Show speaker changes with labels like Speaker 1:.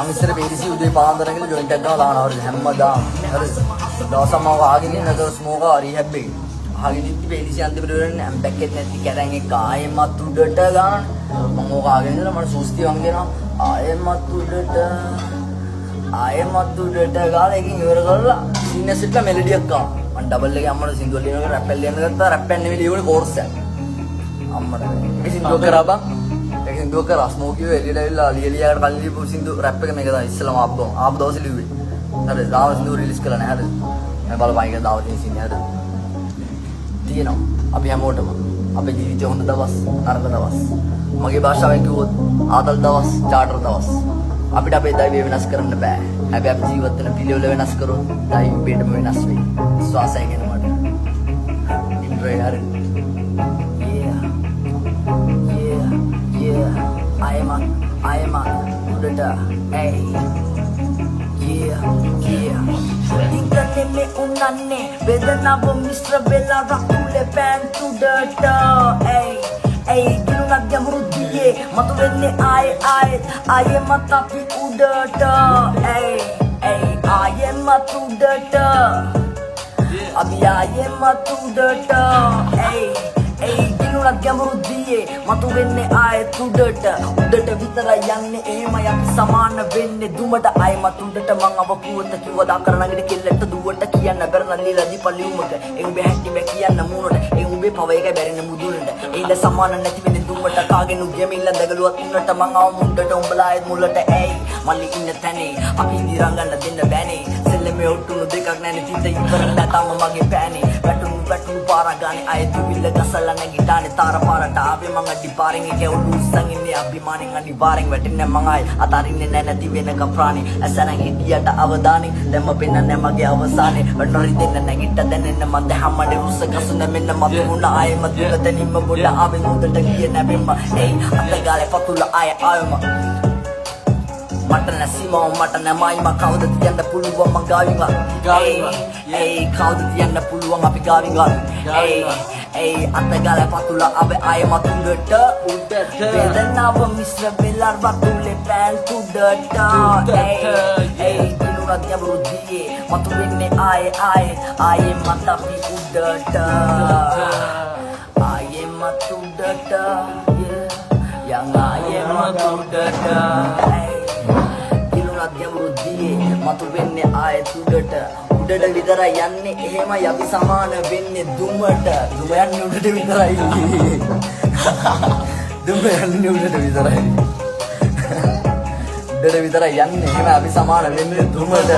Speaker 1: අමිස්සර පේරිසි උදේ පාන්දර කියලා ජොයින්ට් එකක් ගාලා දානවා හැමදාම. හරිද? දවසම මම ආගෙන ඉන්න ස්මෝක රීහැබ් එකේ. ආගෙන ඉඳි පේරිසි අන්තිමට වෙන්නේ ඇම්බැක්කෙත් නැති කැරන් එක ආයෙමත් උඩට ගන්න. මම ඕක ආගෙන ඉඳලා මට සූස්ති වම් දෙනවා. ආයෙමත් උඩට ගාලා එකකින් ඉවර කරලා සින්නස්ට්ලා මෙලඩියක් ගාවා. මම ඩබල් එකේ අම්මට සින්දුව ලියනකොට රැප් එක ලියන්න ගත්තා. රැප් එක නෙවෙයි ලියුනේ කෝරස් එක. අම්මට මේ සින්දුව කරා බං. ඒක සින්දුව කරා ස්මෝකියෝ එළියට ඇවිල්ලා ලියලියාකට කලින් ලියපු සින්දුව රැප් එක මේක තමයි ඉස්සලම ආපු දවසේ ලිව්වේ. හරිද? දාව සින්දුව රිලීස් කළා නෑ හරිද? මම බලපන් ඒක දාව තියෙන සින්දුව හරිද? තියෙනවා. අපි හැමෝටම අපේ ජීවිතේ හොඳ දවස්, නරක දවස්. මගේ භාෂාවෙන් කිව්වොත් ආතල් දවස්, චාටර් දවස්. අපිට අපේ දෛවය වෙනස් කරන්න බෑ. හැබැයි අපි ජීවත් වෙන පිළිවෙල වෙනස් කරොත් දෛවයටම වෙනස් වෙයි. විශ්වාසය ගැන මට. ඉන්ට්‍රෝ හරිද? I am උඩට hey ඉංග්‍රීසි මේ උන්නන්නේ වේදනාව මිශ්‍ර වෙලා රකුලේ පෑන් උඩට hey කිනුනක් ගැඹුරු දිගේ මතු වෙන්නේ ආයේ මත අපි උඩට hey ආයේ මත උඩට අපි ආයේ මත උඩට hey කිනුනක් ගැඹුරු දිගේ මතු වෙන්නේ ආයෙත් උඩට විතරයි යන්නේ එහෙමයි අපි සමාන වෙන්නේ දුමට ආයෙමත් උඩට මං අවකුවත කිව්ව දා කරනගෙන කෙල්ලට දුවට කියන්න බැරන ලීලා දීපලි උමක ඒ උඹේ හැටි බෑ කියන්න මූණට ඒ උඹේ පව එකයි බැරෙන්නේ මුදුනට ඒල සමාන නැති වෙන්නේ දුමට කාගෙන උගෙමිල්ල දගලුවත් උන්නට මං ආව මුණ්ඩට උඹලා ආයෙත් මුලට ඇයි මල්ලි ඉන්න තැනේ අපි ඉඳිරන් ගන්න දෙන්න බෑනේ සෙල්ලමේ ඔට්ටුණු දෙකක් නැනේ තිත ඉවර නැතම මගේ පෑනේ වැටුණු පාරගානේ ආයෙත් විල්ල ගසලා නැගිටානේ තාර පාරට ආවේ මං අඩි පාරෙන් එක උඩුස්සන් ඉන්නේ අභිමානෙන් අනිවාරෙන් වැටෙන්නේ මං ආයේ අතාරින්නේ නැ නැති වෙනක ප්‍රාණි ඇසරන් හිටියට අවදානේ දැම්ම පෙන්නන්නේ මගේ අවසානේ වඩරි දෙන්න නැගිට දැනෙන්න මන් දැම්මඩේ රුස්ස ගසුන මෙන්න මතු මුණ ආයේ මතුල දැනින්ම බොඩ ආවේ මුදට ගියේ නැබෙම්ම ඒ අතගාලේ පතුල ආයෙම මට නැසීමෝ මට නැමයි මා කවුද තියන්න පුළුවන් මං ගාවින් කවුද තියන්න පුළුවන් අපි ගාවින් අතගාලේ පතුල ආයෙමත් උඩට වේදනාව මිශ්‍ර වෙලා රකුලේ පෑන් උඩට කිනුනක් ගැඹුරු දිගේ මතු වෙන්නේ ආයෙමත් අපි උඩට ආයෙමත් උඩට යං ආයෙමත් උඩට ගැඹුරු දිගේ මතු වෙන්නේ ආයෙත් උඩට විතරයි යන්නේ එහෙමයි අපි සමාන වෙන්නේ දුමට දුම යන්නේ උඩට විතරයි දුම යන්නේ උඩට විතරයි යන්නේ එහෙම අපි සමාන වෙන්නේ දුමට